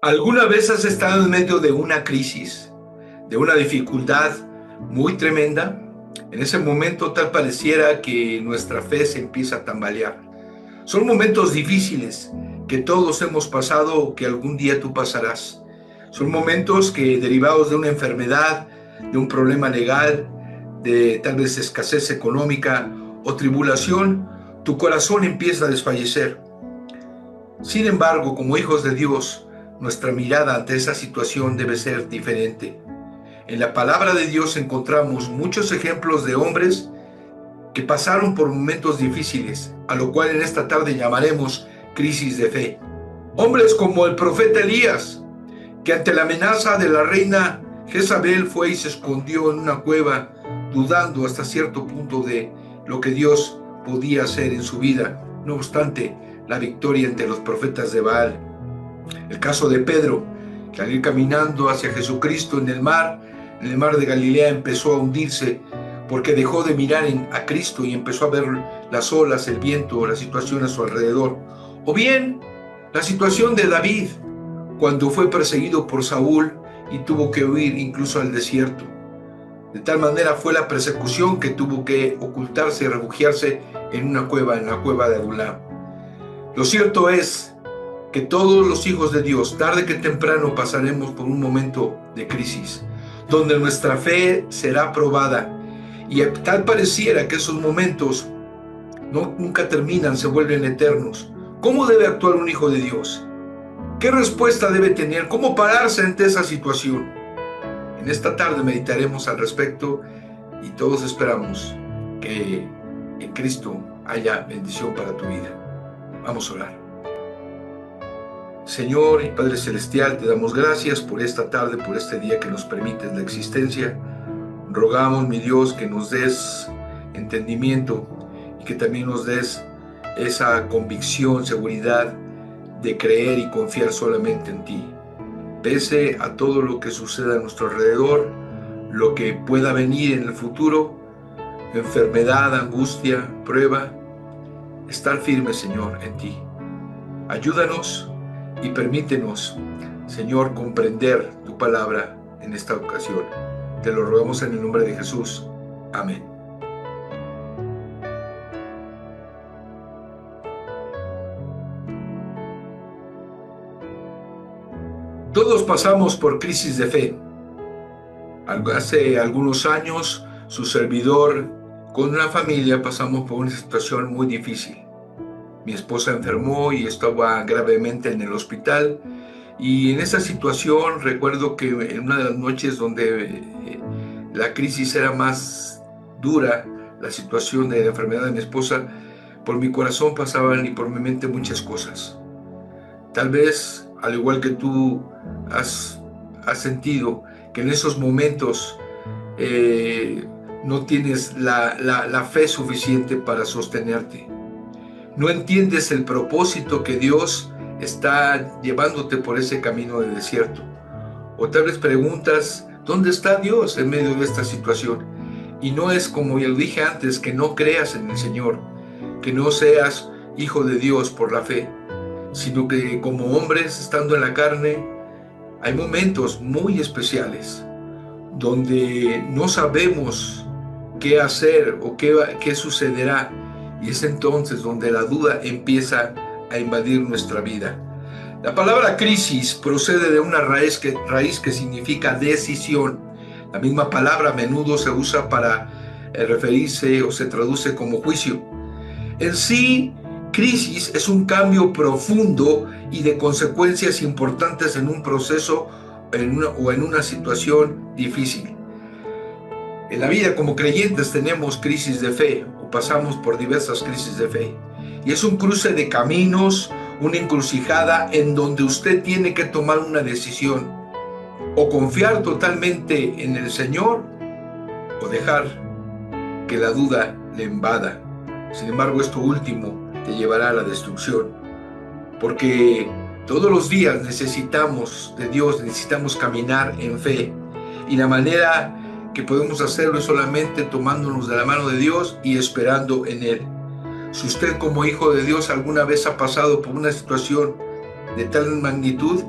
¿Alguna vez has estado en medio de una crisis, de una dificultad muy tremenda? En ese momento tal pareciera que nuestra fe se empieza a tambalear. Son momentos difíciles que todos hemos pasado o que algún día tú pasarás. Son momentos que derivados de una enfermedad, de un problema legal, de tal vez escasez económica o tribulación, tu corazón empieza a desfallecer. Sin embargo, como hijos de Dios, nuestra mirada ante esa situación debe ser diferente. En la palabra de Dios encontramos muchos ejemplos de hombres que pasaron por momentos difíciles, a lo cual en esta tarde llamaremos crisis de fe. Hombres como el profeta Elías, que ante la amenaza de la reina Jezabel fue y se escondió en una cueva, dudando hasta cierto punto de lo que Dios podía hacer en su vida. No obstante, la victoria ante los profetas de Baal. El caso de Pedro, que al ir caminando hacia Jesucristo en el mar de Galilea empezó a hundirse porque dejó de mirar a Cristo y empezó a ver las olas, el viento, la situación a su alrededor. O bien, la situación de David, cuando fue perseguido por Saúl y tuvo que huir incluso al desierto. De tal manera fue la persecución que tuvo que ocultarse y refugiarse en una cueva, en la cueva de Adulam. Lo cierto es que todos los hijos de Dios, tarde que temprano, pasaremos por un momento de crisis, donde nuestra fe será probada. Y tal pareciera que esos momentos nunca terminan, se vuelven eternos. ¿Cómo debe actuar un hijo de Dios? ¿Qué respuesta debe tener? ¿Cómo pararse ante esa situación? En esta tarde meditaremos al respecto y todos esperamos que en Cristo haya bendición para tu vida. Vamos a orar. Señor y Padre Celestial, te damos gracias por esta tarde, por este día que nos permites la existencia. Rogamos, mi Dios, que nos des entendimiento y que también nos des esa convicción, seguridad de creer y confiar solamente en ti. Pese a todo lo que suceda a nuestro alrededor, lo que pueda venir en el futuro, enfermedad, angustia, prueba, estar firme, Señor, en ti. Ayúdanos y permítenos, Señor, comprender tu palabra en esta ocasión. Te lo rogamos en el nombre de Jesús. Amén. Todos pasamos por crisis de fe. Hace algunos años, su servidor con una familia pasamos por una situación muy difícil. Mi esposa enfermó y estaba gravemente en el hospital. Y en esa situación recuerdo que en una de las noches donde la crisis era más dura, la situación de la enfermedad de mi esposa, por mi corazón pasaban y por mi mente muchas cosas. Tal vez, al igual que tú has sentido, que en esos momentos no tienes la fe suficiente para sostenerte. No entiendes el propósito que Dios está llevándote por ese camino de desierto. O tal vez preguntas, ¿dónde está Dios en medio de esta situación? Y no es como ya lo dije antes, que no creas en el Señor, que no seas hijo de Dios por la fe, sino que como hombres, estando en la carne, hay momentos muy especiales donde no sabemos qué hacer o qué sucederá. Y es entonces donde la duda empieza a invadir nuestra vida. La palabra crisis procede de una raíz que significa decisión. La misma palabra a menudo se usa para referirse o se traduce como juicio. En sí, crisis es un cambio profundo y de consecuencias importantes en un proceso o en una situación difícil. En la vida como creyentes tenemos crisis de fe o pasamos por diversas crisis de fe. Y es un cruce de caminos, una encrucijada en donde usted tiene que tomar una decisión. O confiar totalmente en el Señor o dejar que la duda le invada. Sin embargo, esto último te llevará a la destrucción. Porque todos los días necesitamos de Dios, necesitamos caminar en fe. Y la manera que podemos hacerlo es solamente tomándonos de la mano de Dios y esperando en Él. Si usted como hijo de Dios alguna vez ha pasado por una situación de tal magnitud,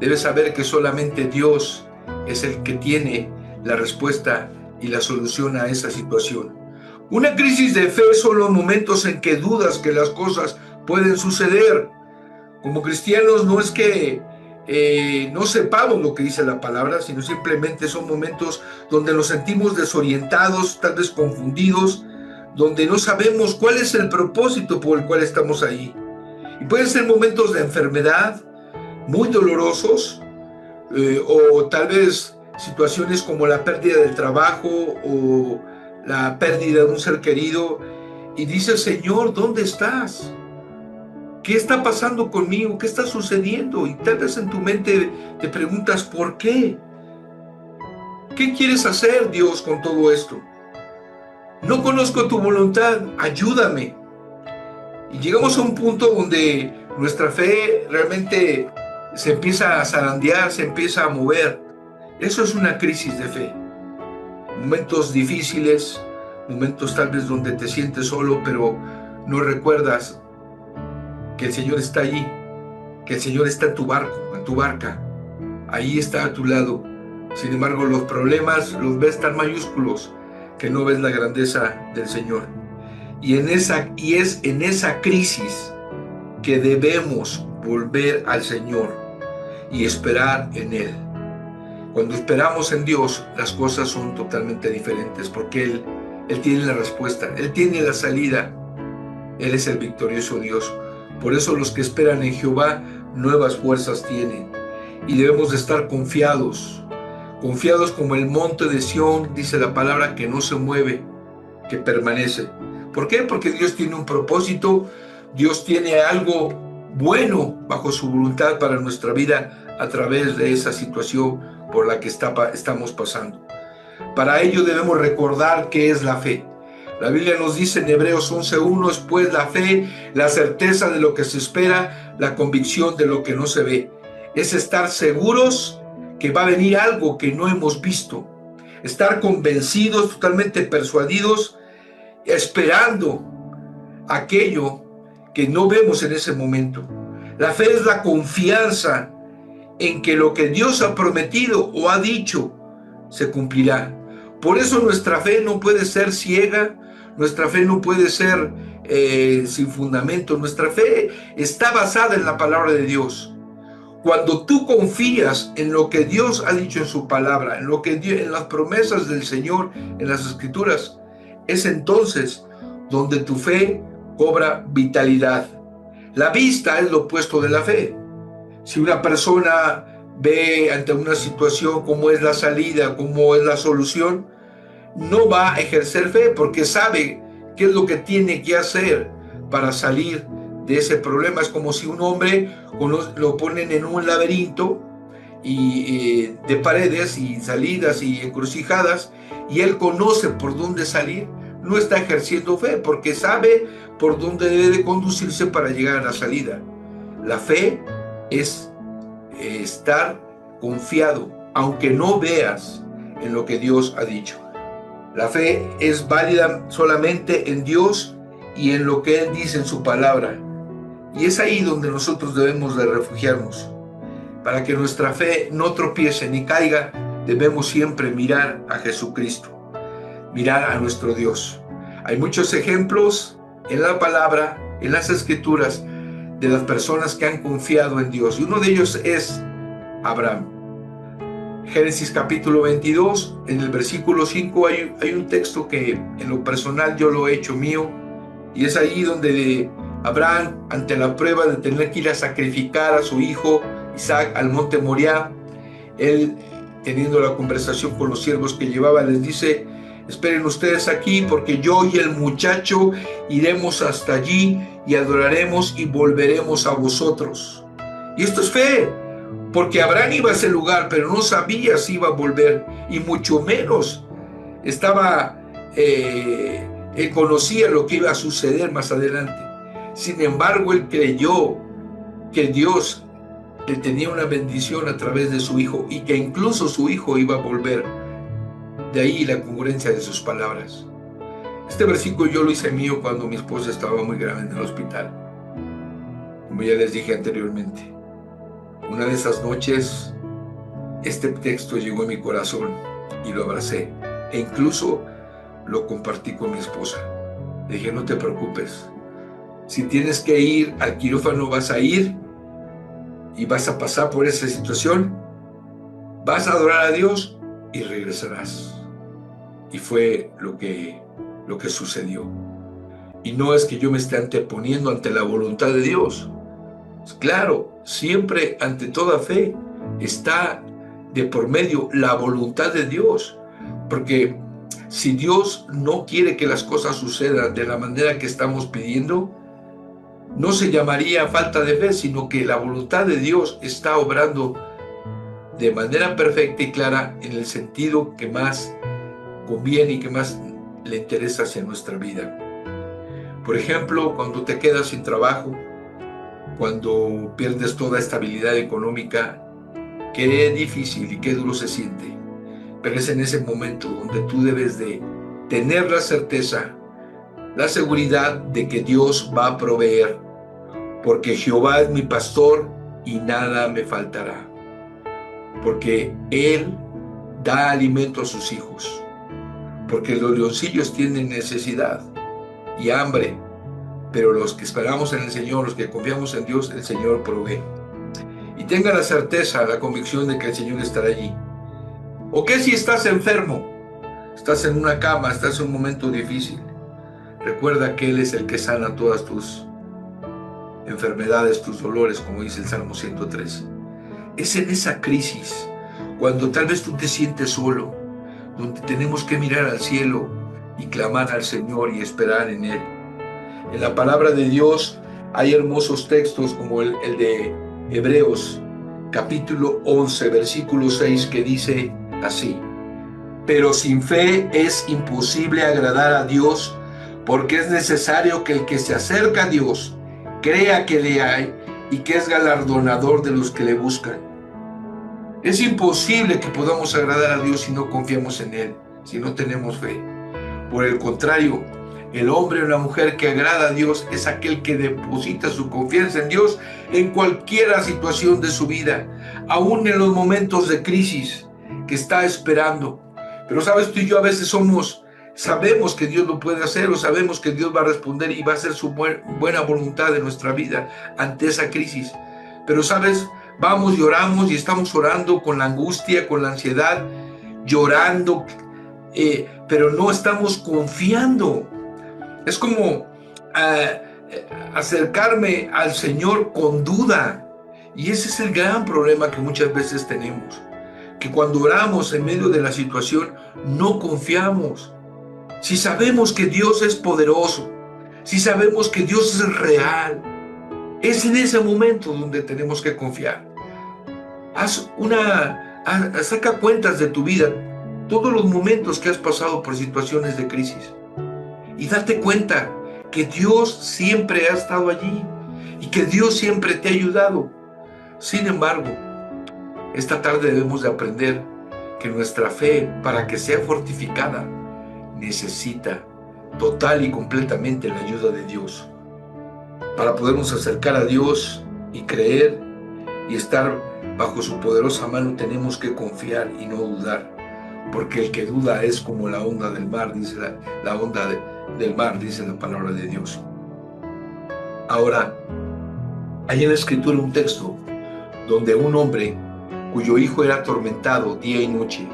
Debes saber que solamente Dios es el que tiene la respuesta y la solución a esa situación. Una crisis de fe son los momentos en que dudas que las cosas pueden suceder. Como cristianos no es que no sepamos lo que dice la palabra, sino simplemente son momentos donde nos sentimos desorientados, tal vez confundidos, donde no sabemos cuál es el propósito por el cual estamos ahí. Y pueden ser momentos de enfermedad muy dolorosos, o tal vez situaciones como la pérdida del trabajo o la pérdida de un ser querido, y dices: Señor, ¿dónde estás? ¿Qué está pasando conmigo? ¿Qué está sucediendo? Y tal vez en tu mente te preguntas: ¿por qué? ¿Qué quieres hacer, Dios, con todo esto? No conozco tu voluntad, ayúdame. Y llegamos a un punto donde nuestra fe realmente se empieza a zarandear, se empieza a mover. Eso es una crisis de fe. Momentos difíciles, momentos tal vez donde te sientes solo, pero no recuerdas que el Señor está allí, que el Señor está en tu barco, en tu barca. Ahí está a tu lado. Sin embargo, los problemas los ves tan mayúsculos que no ves la grandeza del Señor. Y es en esa crisis que debemos volver al Señor y esperar en Él. Cuando esperamos en Dios, las cosas son totalmente diferentes, porque Él tiene la respuesta, Él tiene la salida. Él es el victorioso Dios. Por eso los que esperan en Jehová nuevas fuerzas tienen. Y debemos de estar confiados como el monte de Sión, dice la palabra, que no se mueve, que permanece. ¿Por qué? Porque Dios tiene un propósito, Dios tiene algo bueno bajo su voluntad para nuestra vida a través de esa situación por la que estamos pasando. Para ello debemos recordar qué es la fe. La Biblia nos dice en Hebreos 11:1, es pues la fe, la certeza de lo que se espera, la convicción de lo que no se ve. Es estar seguros que va a venir algo que no hemos visto. Estar convencidos, totalmente persuadidos, esperando aquello que no vemos en ese momento. La fe es la confianza en que lo que Dios ha prometido o ha dicho se cumplirá. Por eso nuestra fe no puede ser ciega, nuestra fe no puede ser sin fundamento. Nuestra fe está basada en la palabra de Dios. Cuando tú confías en lo que Dios ha dicho en su palabra, en las promesas del Señor, en las Escrituras, es entonces donde tu fe cobra vitalidad. La vista es lo opuesto de la fe. Si una persona ve ante una situación cómo es la salida, cómo es la solución, no va a ejercer fe porque sabe qué es lo que tiene que hacer para salir de ese problema. Es como si un hombre lo ponen en un laberinto de paredes y salidas y encrucijadas, y él conoce por dónde salir. No está ejerciendo fe porque sabe por dónde debe de conducirse para llegar a la salida. La fe es estar confiado, aunque no veas en lo que Dios ha dicho. La fe es válida solamente en Dios y en lo que Él dice en su palabra. Y es ahí donde nosotros debemos de refugiarnos. Para que nuestra fe no tropiece ni caiga, debemos siempre mirar a Jesucristo, mirar a nuestro Dios. Hay muchos ejemplos en la palabra, en las Escrituras, de las personas que han confiado en Dios. Y uno de ellos es Abraham. Génesis capítulo 22, en el versículo 5 hay un texto que en lo personal yo lo he hecho mío, y es ahí donde Abraham, ante la prueba de tener que ir a sacrificar a su hijo Isaac al monte Moriah, él, teniendo la conversación con los siervos que llevaba, les dice: esperen ustedes aquí, porque yo y el muchacho iremos hasta allí y adoraremos y volveremos a vosotros. Y esto es fe, porque Abraham iba a ese lugar, pero no sabía si iba a volver, y mucho menos él conocía lo que iba a suceder más adelante. Sin embargo, él creyó que Dios le tenía una bendición a través de su hijo, y que incluso su hijo iba a volver. De ahí la congruencia de sus palabras. Este versículo yo lo hice mío cuando mi esposa estaba muy grave en el hospital, como ya les dije anteriormente. Una de esas noches, este texto llegó a mi corazón y lo abracé. E incluso lo compartí con mi esposa. Le dije, no te preocupes. Si tienes que ir al quirófano, vas a ir y vas a pasar por esa situación. Vas a adorar a Dios y regresarás. Y fue lo que sucedió. Y no es que yo me esté anteponiendo ante la voluntad de Dios. Claro, siempre ante toda fe está de por medio la voluntad de Dios. Porque si Dios no quiere que las cosas sucedan de la manera que estamos pidiendo, no se llamaría falta de fe, sino que la voluntad de Dios está obrando de manera perfecta y clara en el sentido que más conviene y que más le interesa hacia nuestra vida. Por ejemplo, cuando te quedas sin trabajo, cuando pierdes toda estabilidad económica, qué difícil y qué duro se siente. Pero es en ese momento donde tú debes de tener la certeza, la seguridad de que Dios va a proveer, porque Jehová es mi pastor y nada me faltará. Porque Él da alimento a sus hijos, porque los leoncillos tienen necesidad y hambre, pero los que esperamos en el Señor, los que confiamos en Dios, el Señor provee. Y tenga la certeza, la convicción de que el Señor estará allí. ¿O qué si estás enfermo? Estás en una cama, estás en un momento difícil. Recuerda que Él es el que sana todas tus enfermedades, tus dolores, como dice el Salmo 103. Es en esa crisis, cuando tal vez tú te sientes solo, donde tenemos que mirar al cielo y clamar al Señor y esperar en Él. En la palabra de Dios hay hermosos textos como el de Hebreos, capítulo 11, versículo 6, que dice así: pero sin fe es imposible agradar a Dios, porque es necesario que el que se acerca a Dios crea que le hay y que es galardonador de los que le buscan. Es imposible que podamos agradar a Dios si no confiamos en Él, si no tenemos fe. Por el contrario, el hombre o la mujer que agrada a Dios es aquel que deposita su confianza en Dios en cualquier situación de su vida, aún en los momentos de crisis que está esperando. Pero sabes, tú y yo a veces sabemos que Dios lo puede hacer, o sabemos que Dios va a responder y va a hacer su buena voluntad en nuestra vida ante esa crisis. Pero sabes, vamos y oramos y estamos orando con la angustia, con la ansiedad, llorando, pero no estamos confiando. Es como acercarme al Señor con duda. Y ese es el gran problema que muchas veces tenemos. Que cuando oramos en medio de la situación, no confiamos. Si sabemos que Dios es poderoso, si sabemos que Dios es real, es en ese momento donde tenemos que confiar. Saca cuentas de tu vida, todos los momentos que has pasado por situaciones de crisis, y date cuenta que Dios siempre ha estado allí y que Dios siempre te ha ayudado. Sin embargo, esta tarde debemos de aprender que nuestra fe, para que sea fortificada, necesita total y completamente la ayuda de Dios. Para podernos acercar a Dios y creer y estar bajo su poderosa mano, tenemos que confiar y no dudar, porque el que duda es como la onda del mar, dice la onda del mar, dice la palabra de Dios. Ahora, hay en la Escritura un texto donde un hombre cuyo hijo era atormentado día y noche,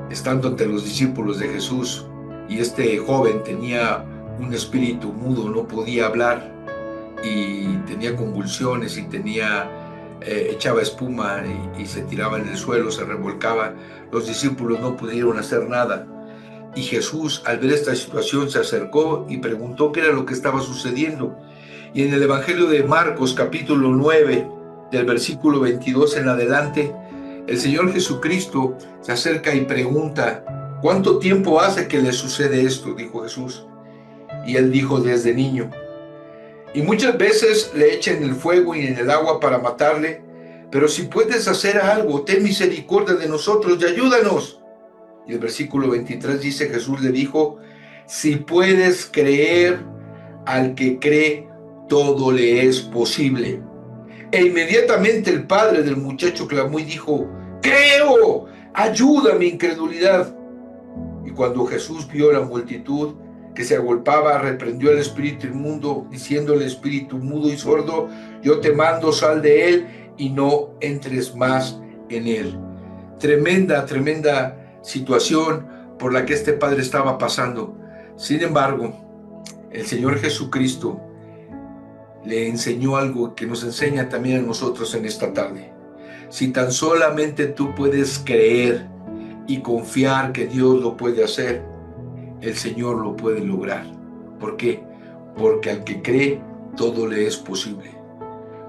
estando entre los discípulos de Jesús, y este joven tenía un espíritu mudo, no podía hablar, y tenía convulsiones y echaba espuma y se tiraba en el suelo, se revolcaba. Los discípulos no pudieron hacer nada, y Jesús, al ver esta situación, se acercó y preguntó qué era lo que estaba sucediendo. Y en el Evangelio de Marcos, capítulo 9, del versículo 22 en adelante, el Señor Jesucristo se acerca y pregunta: ¿cuánto tiempo hace que le sucede esto?, dijo Jesús. Y él dijo: desde niño. Y muchas veces le echan en el fuego y en el agua para matarle, pero si puedes hacer algo, ten misericordia de nosotros y ayúdanos. Y el versículo 23 dice: Jesús le dijo: si puedes creer, al que cree, todo le es posible. E inmediatamente el padre del muchacho clamó y dijo: creo, ayuda a mi incredulidad. Y cuando Jesús vio la multitud que se agolpaba, reprendió al espíritu inmundo, diciendo al espíritu mudo y sordo: yo te mando, sal de él y no entres más en él. Tremenda situación por la que este padre estaba pasando. Sin embargo, el Señor Jesucristo le enseñó algo que nos enseña también a nosotros en esta tarde. Si tan solamente tú puedes creer y confiar que Dios lo puede hacer, el Señor lo puede lograr. ¿Por qué? Porque al que cree, todo le es posible.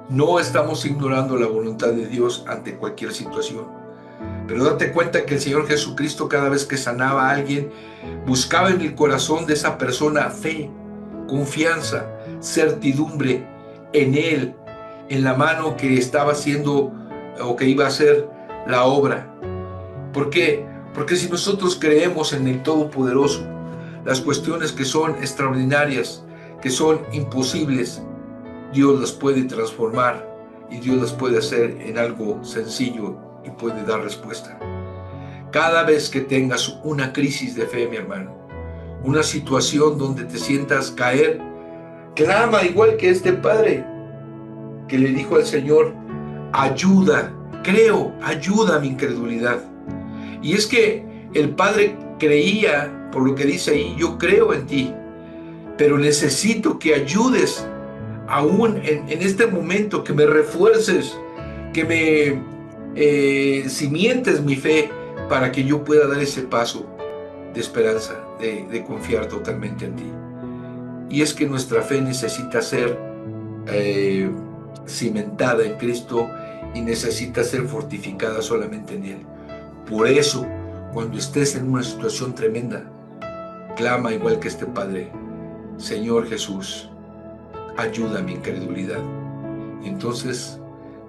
No estamos ignorando la voluntad de Dios ante cualquier situación. Pero date cuenta que el Señor Jesucristo, cada vez que sanaba a alguien, buscaba en el corazón de esa persona fe, confianza, certidumbre en Él, en la mano que estaba haciendo o que iba a hacer la obra. ¿Por qué? Porque si nosotros creemos en el Todopoderoso, las cuestiones que son extraordinarias, que son imposibles, Dios las puede transformar y Dios las puede hacer en algo sencillo y puede dar respuesta. Cada vez que tengas una crisis de fe, mi hermano, una situación donde te sientas caer, clama igual que este padre que le dijo al Señor: ayuda, creo, ayuda a mi incredulidad. Y es que el padre creía, por lo que dice ahí: yo creo en ti, pero necesito que ayudes aún en este momento, que me refuerces, que me cimientes mi fe para que yo pueda dar ese paso de esperanza, de confiar totalmente en ti. Y es que nuestra fe necesita ser cimentada en Cristo y necesita ser fortificada solamente en Él. Por eso, cuando estés en una situación tremenda, clama igual que este padre: Señor Jesús, ayuda a mi incredulidad. Y entonces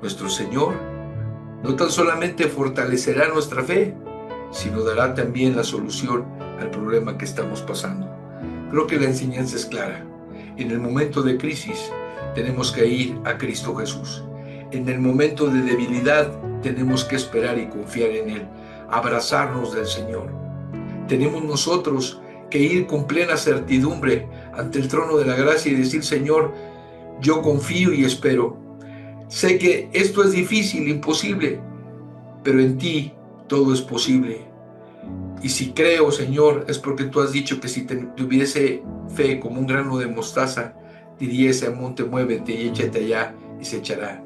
nuestro Señor no tan solamente fortalecerá nuestra fe, sino dará también la solución al problema que estamos pasando. Creo que la enseñanza es clara. En el momento de crisis tenemos que ir a Cristo Jesús. En el momento de debilidad tenemos que esperar y confiar en Él, abrazarnos del Señor. Tenemos nosotros que ir con plena certidumbre ante el trono de la gracia y decir: Señor, yo confío y espero. Sé que esto es difícil, imposible, pero en ti todo es posible. Y si creo, Señor, es porque tú has dicho que si tuviese fe como un grano de mostaza, diría ese monte: muévete y échate allá, y se echará.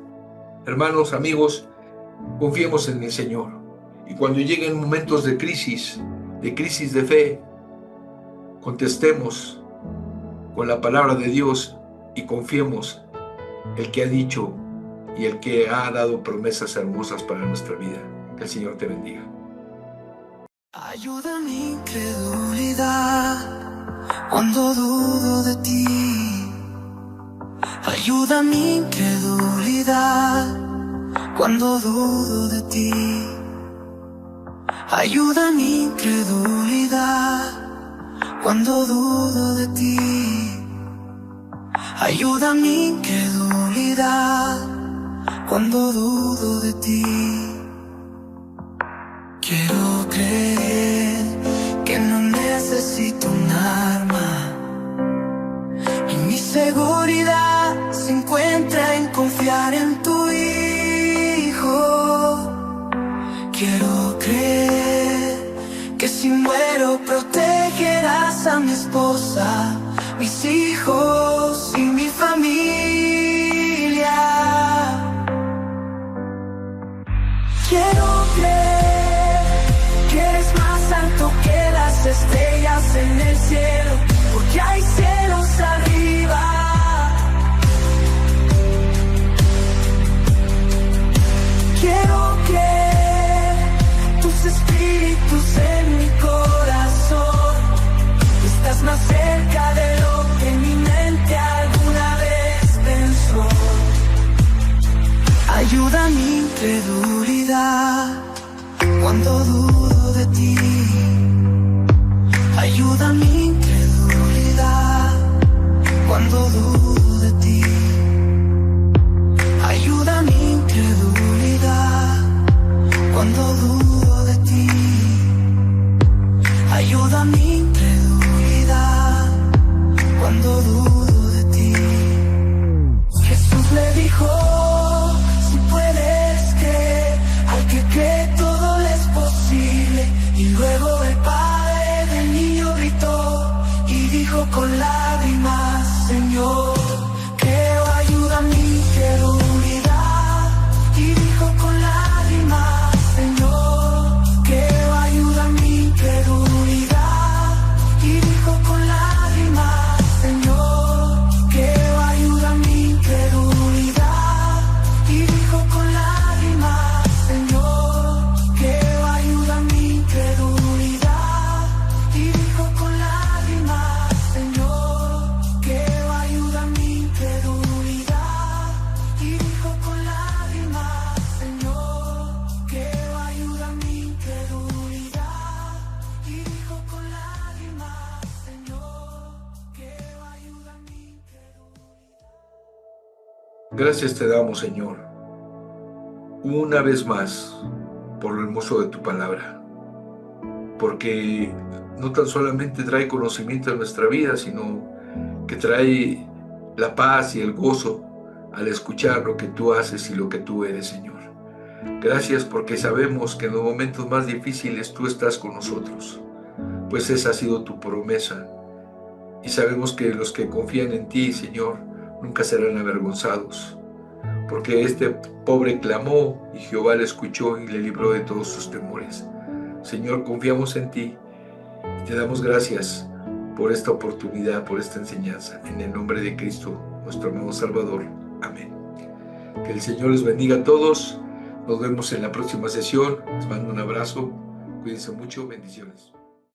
Hermanos, amigos, confiemos en el Señor. Y cuando lleguen momentos de crisis de fe, contestemos con la palabra de Dios y confiemos el que ha dicho y el que ha dado promesas hermosas para nuestra vida. Que el Señor te bendiga. Ayuda mi incredulidad cuando dudo de ti. Ayuda mi incredulidad cuando dudo de ti. Ayuda mi incredulidad cuando dudo de ti. Ayuda mi incredulidad cuando dudo de ti. Quiero creer que no necesito un arma y mi seguridad se encuentra en confiar en tu Hijo. Quiero creer que si muero protegerás a mi esposa, mis hijos y mi familia. Quiero creer que eres más alto que las estrellas en el cielo, porque hay cielos arriba. Quiero creer tus espíritus en mi corazón. Estás más cerca de lo que mi mente alguna vez pensó. Ayuda mi incredulidad cuando dudo de ti. Ayuda mi incredulidad cuando dudo de ti. Ayuda Gracias te damos, Señor, una vez más por lo hermoso de tu palabra, porque no tan solamente trae conocimiento a nuestra vida, sino que trae la paz y el gozo al escuchar lo que tú haces y lo que tú eres, Señor. Gracias porque sabemos que en los momentos más difíciles tú estás con nosotros, pues esa ha sido tu promesa. Y sabemos que los que confían en ti, Señor, nunca serán avergonzados, porque este pobre clamó y Jehová le escuchó y le libró de todos sus temores. Señor, confiamos en ti y te damos gracias por esta oportunidad, por esta enseñanza. En el nombre de Cristo, nuestro amado Salvador. Amén. Que el Señor les bendiga a todos. Nos vemos en la próxima sesión. Les mando un abrazo. Cuídense mucho. Bendiciones.